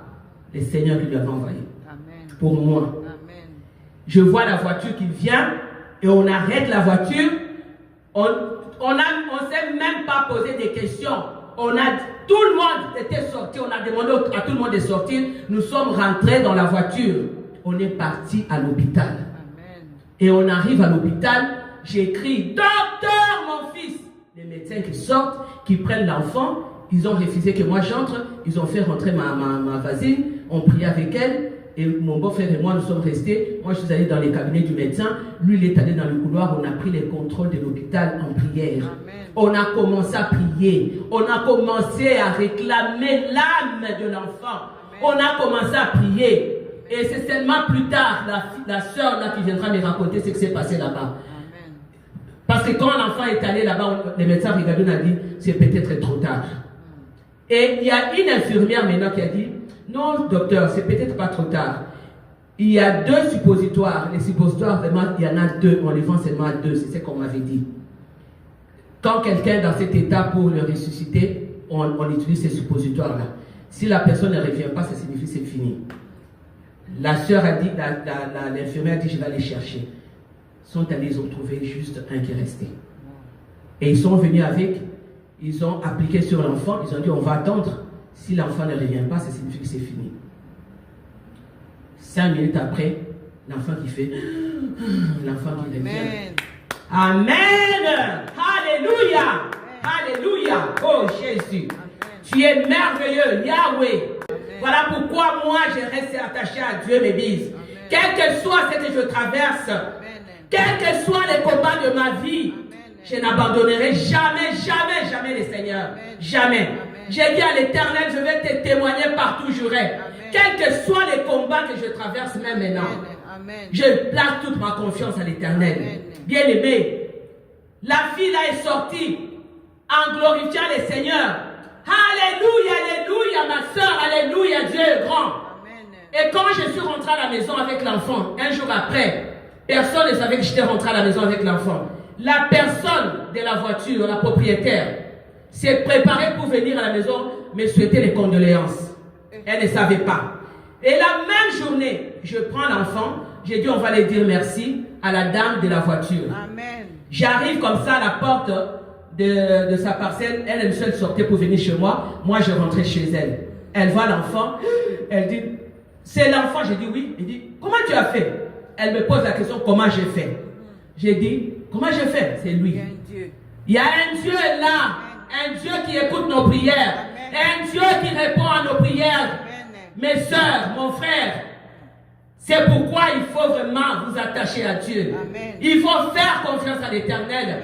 Le Seigneur qui lui avait envoyé. Amen. Pour moi. Amen. Je vois la voiture qui vient et on arrête la voiture. On ne s'est même pas posé des questions. Tout le monde était sorti. On a demandé à tout le monde de sortir. Nous sommes rentrés dans la voiture. On est parti à l'hôpital. Amen. Et on arrive à l'hôpital. J'écris, docteur, mon fils. Les médecins qui sortent, qui prennent l'enfant. Ils ont refusé que moi j'entre. Ils ont fait rentrer ma voisine. On priait avec elle. Et mon beau-frère et moi, nous sommes restés. Moi, je suis allé dans les cabinets du médecin. Lui, il est allé dans le couloir. On a pris les contrôles de l'hôpital en prière. Amen. On a commencé à prier. On a commencé à réclamer l'âme de l'enfant. On a commencé à prier. Et c'est seulement plus tard, la sœur là qui viendra me raconter ce qui s'est passé là-bas. Parce que quand l'enfant est allé là-bas, les médecins regardaient, on a dit, c'est peut-être trop tard. Et il y a une infirmière maintenant qui a dit, non, docteur, c'est peut-être pas trop tard. Il y a 2 suppositoires. Les suppositoires, vraiment, il y en a 2. On les vend seulement à 2. C'est ce qu'on m'avait dit. Quand quelqu'un est dans cet état pour le ressusciter, on utilise ces suppositoires-là. Si la personne ne revient pas, ça signifie que c'est fini. La sœur a dit, l'infirmière a dit, je vais aller chercher. Ils sont allés, ils ont trouvé juste un qui est resté. Et ils sont venus avec, ils ont appliqué sur l'enfant, ils ont dit, on va attendre. Si l'enfant ne revient pas, ça signifie que c'est fini. 5 minutes après, l'enfant qui fait, l'enfant qui revient. Amen. Alléluia. Alléluia. Oh Jésus. Amen. Tu es merveilleux, Yahweh. Amen. Voilà pourquoi moi je reste attaché à Dieu, mes bises. Quel que soit ce que je traverse, quels que soient les combats de ma vie, je n'abandonnerai jamais, jamais, jamais le Seigneur. Jamais. J'ai dit à l'Éternel, je vais te témoigner partout où j'aurai. Quels que soient les combats que je traverse même maintenant. Amen. Je place toute ma confiance à l'Éternel. Bien aimé, la fille là est sortie en glorifiant le Seigneur. Alléluia, alléluia, ma soeur, alléluia, Dieu est grand. Amen. Et quand je suis rentré à la maison avec l'enfant, un jour après, Personne ne savait que j'étais rentré à la maison avec l'enfant. La personne de la voiture, la propriétaire, s'est préparée pour venir à la maison, me souhaiter les condoléances. Elle ne savait pas. Et la même journée, je prends l'enfant, j'ai dit on va aller dire merci à la dame de la voiture. Amen. J'arrive comme ça à la porte de sa parcelle, elle seule sortait pour venir chez moi, moi je rentrais chez elle. Elle voit l'enfant, elle dit, c'est l'enfant, j'ai dit oui, elle dit, comment tu as fait? Elle me pose la question, comment j'ai fait? J'ai dit, comment j'ai fait? C'est lui. Il y a un Dieu là, un Dieu qui écoute nos prières, un Dieu qui répond à nos prières. Mes soeurs, mon frère, c'est pourquoi il faut vraiment vous attacher à Dieu. Amen. Il faut faire confiance à l'Éternel.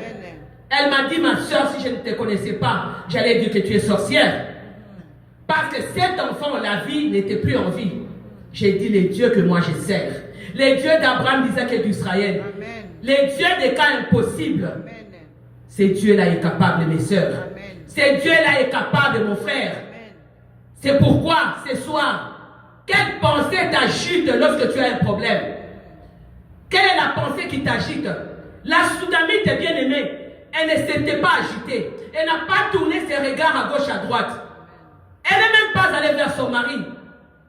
Elle m'a dit, ma soeur, si je ne te connaissais pas, j'allais dire que tu es sorcière. Parce que cet enfant, la vie n'était plus en vie. J'ai dit, les dieux que moi je sers, les dieux d'Abraham, d'Isaac et d'Israël, les dieux des cas impossibles, ces dieux-là est capable, mes soeurs. Ces dieux-là est capable, mon frère. C'est pourquoi, ce soir, quelle pensée t'agite lorsque tu as un problème? Quelle est la pensée qui t'agite? La Soudamite est bien aimée. Elle ne s'était pas agitée. Elle n'a pas tourné ses regards à gauche, à droite. Elle n'est même pas allée vers son mari.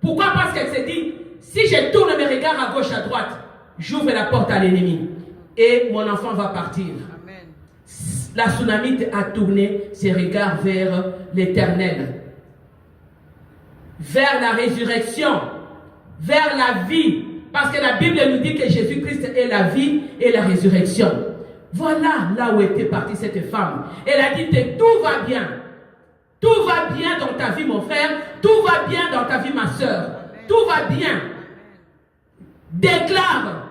Pourquoi? Parce qu'elle s'est dit, si je tourne mes regards à gauche, à droite, j'ouvre la porte à l'ennemi. Et mon enfant va partir. Amen. La Soudamite a tourné ses regards vers l'Éternel. Vers la résurrection, vers la vie, parce que la Bible nous dit que Jésus-Christ est la vie et la résurrection. Voilà là où était partie cette femme. Elle a dit que tout va bien. Tout va bien dans ta vie, mon frère. Tout va bien dans ta vie, ma soeur. Tout va bien. Déclare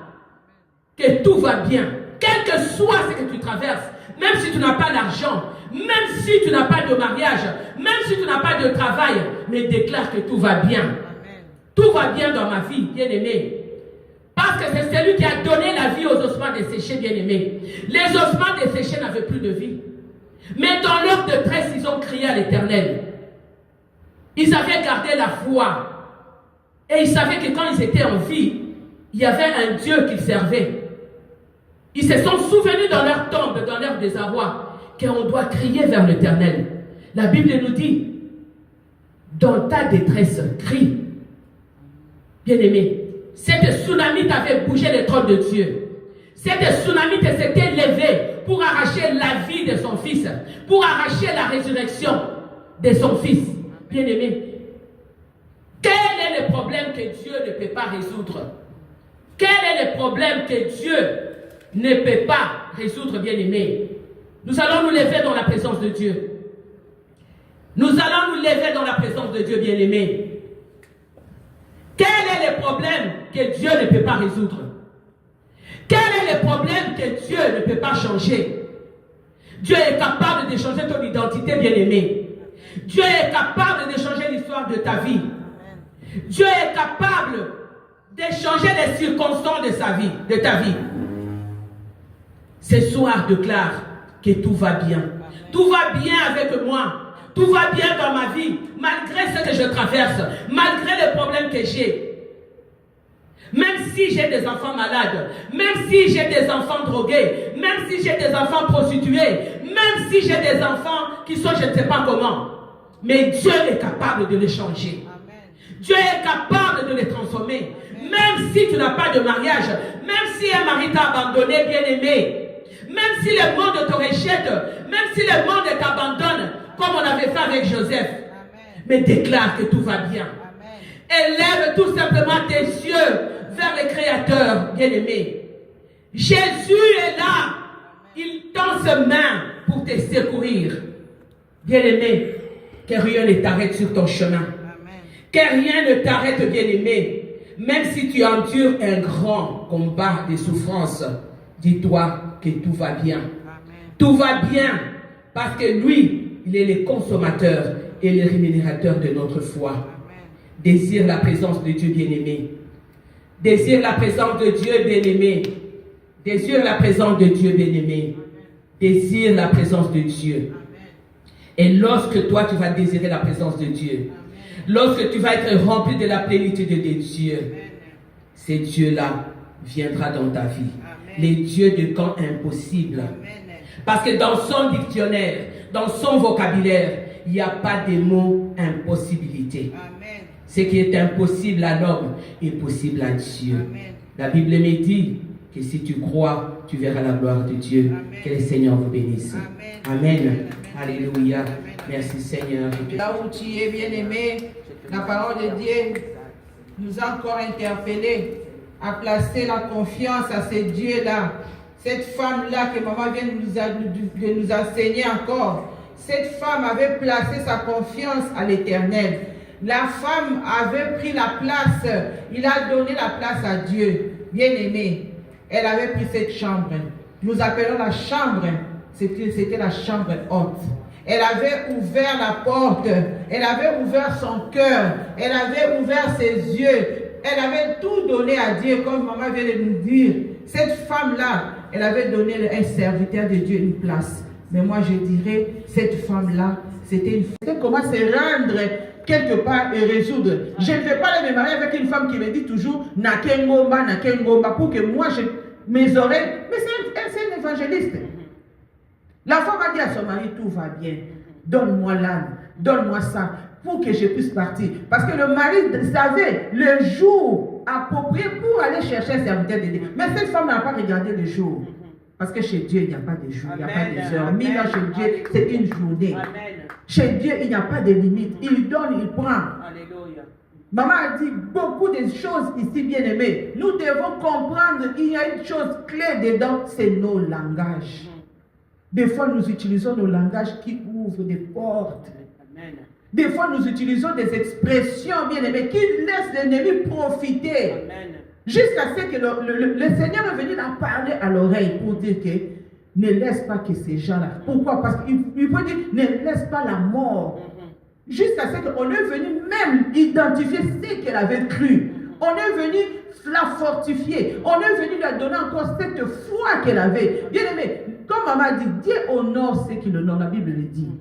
que tout va bien. Quel que soit ce que tu traverses, même si tu n'as pas d'argent, même si tu n'as pas de mariage, même si tu n'as pas de travail, mais déclare que tout va bien. Amen. Tout va bien dans ma vie, bien-aimé. Parce que c'est celui qui a donné la vie aux ossements desséchés, bien-aimés. Les ossements desséchés n'avaient plus de vie. Mais dans leur détresse, ils ont crié à l'Éternel. Ils avaient gardé la foi. Et ils savaient que quand ils étaient en vie, il y avait un Dieu qu'ils servaient. Ils se sont souvenus dans leur tombe, dans leur désarroi, qu'on doit crier vers l'Éternel. La Bible nous dit, dans ta détresse, crie. Bien-aimé, cette tsunami avait bougé les trônes de Dieu. Cette tsunami s'était levée pour arracher la vie de son fils, pour arracher la résurrection de son fils. Bien-aimé, quel est le problème que Dieu ne peut pas résoudre? Quel est le problème que Dieu ne peut pas résoudre, bien-aimé? Nous allons nous lever dans la présence de Dieu. Nous allons nous lever dans la présence de Dieu, bien-aimé. Quel est le problème que Dieu ne peut pas résoudre? Quel est le problème que Dieu ne peut pas changer? Dieu est capable de changer ton identité, bien-aimé. Dieu est capable de changer l'histoire de ta vie. Dieu est capable de changer les circonstances de sa vie, de ta vie. Ce soir, déclare que tout va bien. Tout va bien avec moi. Tout va bien dans ma vie, malgré ce que je traverse, malgré les problèmes que j'ai. Même si j'ai des enfants malades, même si j'ai des enfants drogués, même si j'ai des enfants prostitués, même si j'ai des enfants qui sont je ne sais pas comment. Mais Dieu est capable de les changer. Amen. Dieu est capable de les transformer. Amen. Même si tu n'as pas de mariage, même si un mari t'a abandonné, bien-aimé, même si le monde te rejette, même si le monde t'abandonne, comme on avait fait avec Joseph. Amen. Mais déclare que tout va bien. Amen. Élève tout simplement tes yeux vers le Créateur, bien-aimé. Jésus est là. Amen. Il tend ses mains pour te secourir. Bien-aimé, que rien ne t'arrête sur ton chemin. Amen. Que rien ne t'arrête, bien-aimé. Même si tu endures un grand combat de souffrance, dis-toi que tout va bien. Amen. Tout va bien parce que lui, il est le consommateur et le rémunérateur de notre foi. Amen. Désire la présence de Dieu bien-aimé. Désire la présence de Dieu bien-aimé. Désire la présence de Dieu bien-aimé. Désire la présence de Dieu. Amen. Et lorsque toi tu vas désirer la présence de Dieu, amen, lorsque tu vas être rempli de la plénitude de Dieu, amen, ce Dieu-là viendra dans ta vie. Les dieux de camp impossibles. Parce que dans son dictionnaire, dans son vocabulaire, il n'y a pas de mot impossibilité. Ce qui est impossible à l'homme est possible à Dieu. La Bible me dit que si tu crois, tu verras la gloire de Dieu. Que le Seigneur vous bénisse. Amen. Alléluia. Merci Seigneur. Là où tu es bien-aimé, la parole de Dieu nous a encore interpellés à placer la confiance à ces dieux-là. Cette femme-là que maman vient de nous enseigner encore, cette femme avait placé sa confiance à l'Éternel. La femme avait pris la place, il a donné la place à Dieu. Bien-aimé, elle avait pris cette chambre. Nous appelons la chambre, c'était la chambre haute. Elle avait ouvert la porte, elle avait ouvert son cœur, elle avait ouvert ses yeux, elle avait tout donné à Dieu, comme maman vient de nous dire. Cette femme-là, elle avait donné à un serviteur de Dieu une place. Mais moi je dirais, cette femme-là, c'était comment se rendre quelque part et résoudre. Je ne vais pas me marier avec une femme qui me dit toujours Nakengomba, pour que moi, mes oreilles. Mais c'est un évangéliste. La femme a dit à son mari, tout va bien. Donne-moi l'âne, donne-moi ça, pour que je puisse partir. Parce que le mari savait le jour approprié pour aller chercher un serviteur de Dieu. Mais cette femme n'a pas regardé le jour. Parce que chez Dieu, il n'y a pas de jour, il n'y a pas des heures. 1000 ans chez Dieu, c'est une journée. Amen. Chez Dieu, il n'y a pas de limite. Il donne, il prend. Alléluia. Maman a dit beaucoup de choses ici, bien-aimées. Nous devons comprendre qu'il y a une chose clé dedans, c'est nos langages. Des fois, nous utilisons nos langages qui ouvrent des portes. Amen. Des fois, nous utilisons des expressions, bien-aimées, qui laissent l'ennemi profiter. Amen. Jusqu'à ce que le Seigneur est venu leur parler à l'oreille pour dire que ne laisse pas que ces gens-là. Pourquoi? Parce qu'il peut dire ne laisse pas la mort. Jusqu'à ce qu'on est venu même identifier ce qu'elle avait cru. On est venu la fortifier. On est venu lui donner encore cette foi qu'elle avait. Bien aimé, comme maman dit, Dieu honore ceux qui l'honorent. La Bible le dit.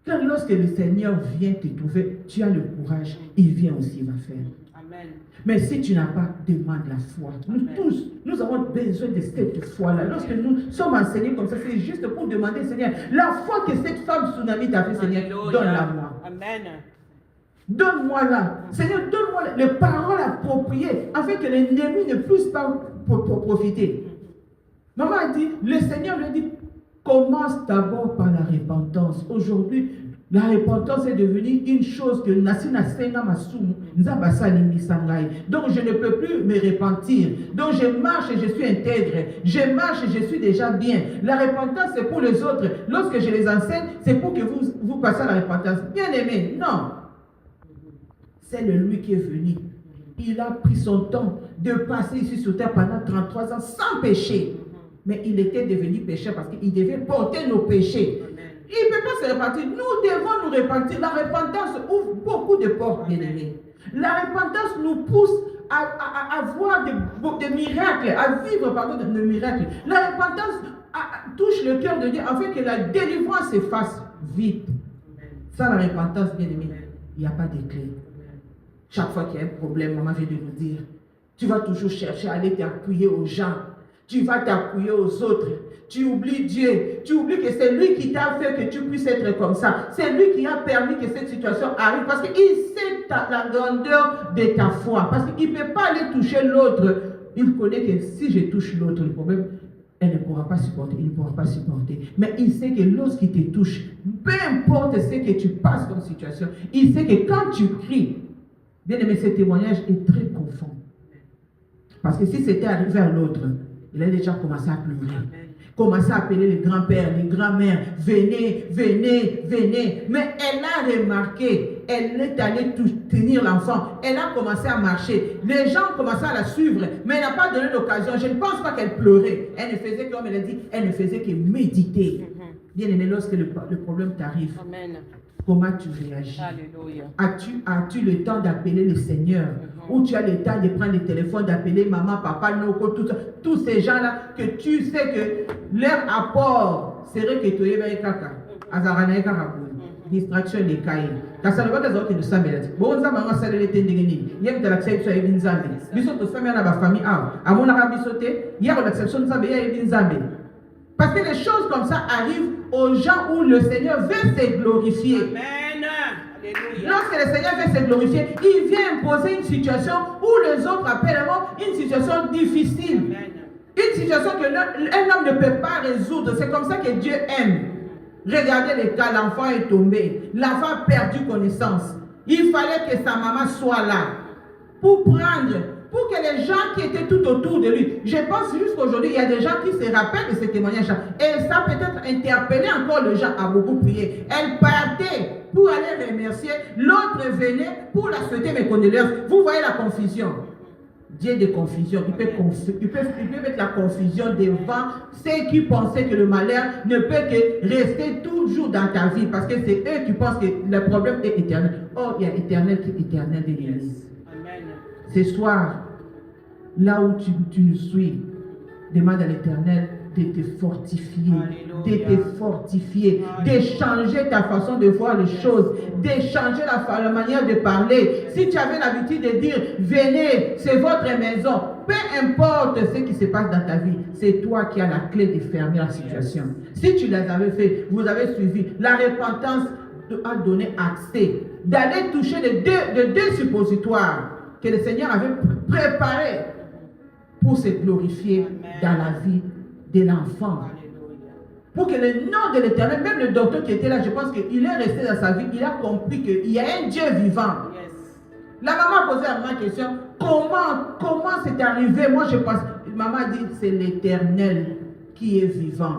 Car lorsque le Seigneur vient te trouver, tu as le courage, il vient aussi, il va faire. Amen. Mais si tu n'as pas, demande la foi. Nous Amen. Tous, nous avons besoin de cette foi-là. Lorsque nous sommes enseignés comme ça, c'est juste pour demander, Seigneur, la foi que cette femme tsunami t'a fait, Seigneur, donne-la-moi. Amen. Donne-moi-la. Seigneur, donne-moi les paroles appropriées, afin que l'ennemi ne puisse pas profiter. Maman a dit, le Seigneur lui dit, commence d'abord par la repentance. Aujourd'hui, la repentance est devenue une chose que donc je ne peux plus me repentir. Donc je marche et je suis intègre. Je marche et je suis déjà bien. La repentance c'est pour les autres. Lorsque je les enseigne, c'est pour que vous passez à la repentance. Bien aimé, non. C'est lui qui est venu. Il a pris son temps de passer ici sur terre pendant 33 ans sans péché. Mais il était devenu pécheur parce qu'il devait porter nos péchés. Il ne peut pas se repentir. Nous devons nous repentir. La repentance ouvre beaucoup de portes, bien-aimés. La repentance nous pousse à voir des miracles, à vivre de miracles. La repentance touche le cœur de Dieu afin que la délivrance se fasse vite. Sans la repentance, bien-aimés, il n'y a pas de clé. Chaque fois qu'il y a un problème, maman vient de nous dire, tu vas toujours chercher à aller t'appuyer aux gens. Tu vas t'appuyer aux autres. Tu oublies Dieu. Tu oublies que c'est lui qui t'a fait que tu puisses être comme ça. C'est lui qui a permis que cette situation arrive. Parce qu'il sait la grandeur de ta foi. Parce qu'il ne peut pas aller toucher l'autre. Il connaît que si je touche l'autre, le problème, elle ne pourra pas supporter. Il ne pourra pas supporter. Mais il sait que lorsqu'il te touche, peu importe ce que tu passes comme situation, il sait que quand tu cries, bien aimé, ce témoignage est très profond. Parce que si c'était arrivé à l'autre, il a déjà commencé à pleurer. Commencé à appeler les grands-pères, les grands-mères. Venez, venez, venez. Mais elle a remarqué, elle est allée tenir l'enfant. Elle a commencé à marcher. Les gens ont commencé à la suivre. Mais elle n'a pas donné l'occasion. Je ne pense pas qu'elle pleurait. Elle ne faisait que, comme elle a dit, elle ne faisait que méditer. Bien aimé, lorsque le problème t'arrive, comment tu réagis? As-tu le temps d'appeler le Seigneur? Ou tu as le temps de prendre le téléphone, d'appeler maman, papa, Noko, tous ces gens-là que tu sais que leur apport serait que tu es kaka. distraction les cahiers. Kasa le baka zote de samedi. Bon za manga sale le tendingeni. Yem de l'acception et binzambe. Biso to samedi na ba famille a. Amona ka bisote, ya l'acception nzambe ya binzambe. Parce que les choses comme ça arrivent aux gens où le Seigneur veut se glorifier. Amen. Alléluia. Lorsque le Seigneur veut se glorifier, il vient imposer une situation où les autres appellent une situation difficile. Amen. Une situation que un homme ne peut pas résoudre. C'est comme ça que Dieu aime. Regardez le cas, l'enfant est tombé. L'enfant a perdu connaissance. Il fallait que sa maman soit là pour prendre, pour que les gens qui étaient tout autour de lui, je pense jusqu'aujourd'hui, il y a des gens qui se rappellent de ce témoignage. Et ça peut-être interpellé encore les gens à beaucoup prier. Elle partait pour aller remercier. L'autre venait pour la souhaiter mes condoléances. Vous voyez la confusion. Dieu de confusion, il peut mettre la confusion devant ceux qui pensaient que le malheur ne peut que rester toujours dans ta vie parce que c'est eux qui pensent que le problème est éternel. Oh, il y a éternel qui est éternel de l'Église. Ce soir, là où tu nous suis, demande à l'Éternel de te fortifier, de changer ta façon de voir les choses, de changer la manière de parler. Si tu avais l'habitude de dire, venez, c'est votre maison, peu importe ce qui se passe dans ta vie, c'est toi qui as la clé de fermer la situation. Si tu les avais fait, vous avez suivi, la repentance a donné accès d'aller toucher les deux suppositoires que le Seigneur avait préparés pour se glorifier dans la vie de l'enfant. Pour que le nom de l'Éternel, même le docteur qui était là, je pense qu'il est resté dans sa vie, il a compris qu'il y a un Dieu vivant. La maman a posé la même question, comment c'est arrivé? Moi je pense, maman a dit, c'est l'Éternel qui est vivant.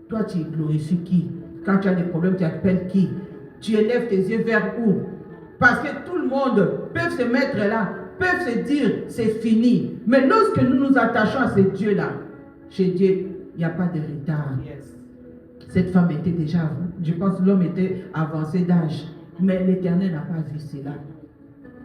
Toi tu glorifies qui? Quand tu as des problèmes, tu appelles qui? Tu élèves tes yeux vers où? Parce que tout le monde peut se mettre là, peuvent se dire c'est fini. Mais lorsque nous nous attachons à ce Dieu-là, chez Dieu, il n'y a pas de retard. Cette femme était déjà, je pense l'homme était avancé d'âge, mais l'Éternel n'a pas vu cela.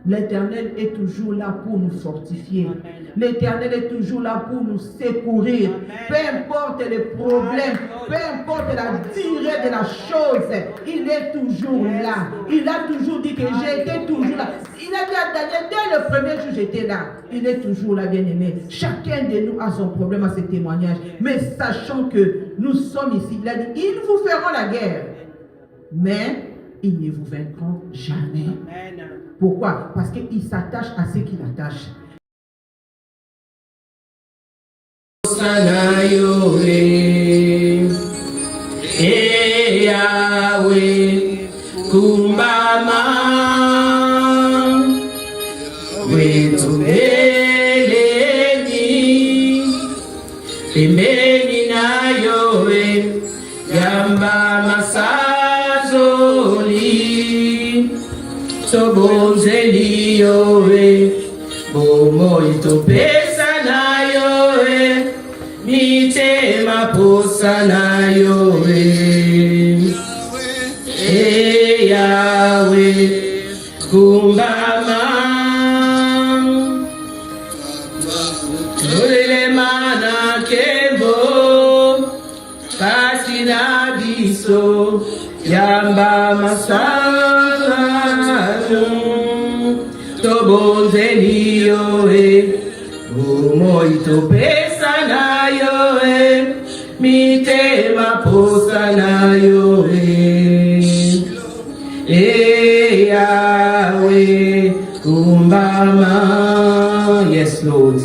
L'Éternel est toujours là pour nous fortifier. L'Éternel est toujours là pour nous secourir. Peu importe les problèmes, peu importe la durée de la chose, il est toujours là. Il a toujours dit que j'étais toujours là. Il a dit à Daniel, dès le premier jour, j'étais là. Il est toujours là, bien-aimé. Chacun de nous a son problème à ce témoignage. Mais sachant que nous sommes ici, il a dit, ils vous feront la guerre. Mais ils ne vous vaincront jamais. Amen. Pourquoi? Parce qu'il s'attache à ce qu'il attache. Sobonzeli yoe, bomo itopesa na yoe, mitema posa na yoe, Yahweh, kumbama, nolele mana kembo, kasina biso, yamba masala. Tobonzeli yoe, umoito pesa na yoe, mitema posa na yoe, Yahweh kumbama. Yes, Lord.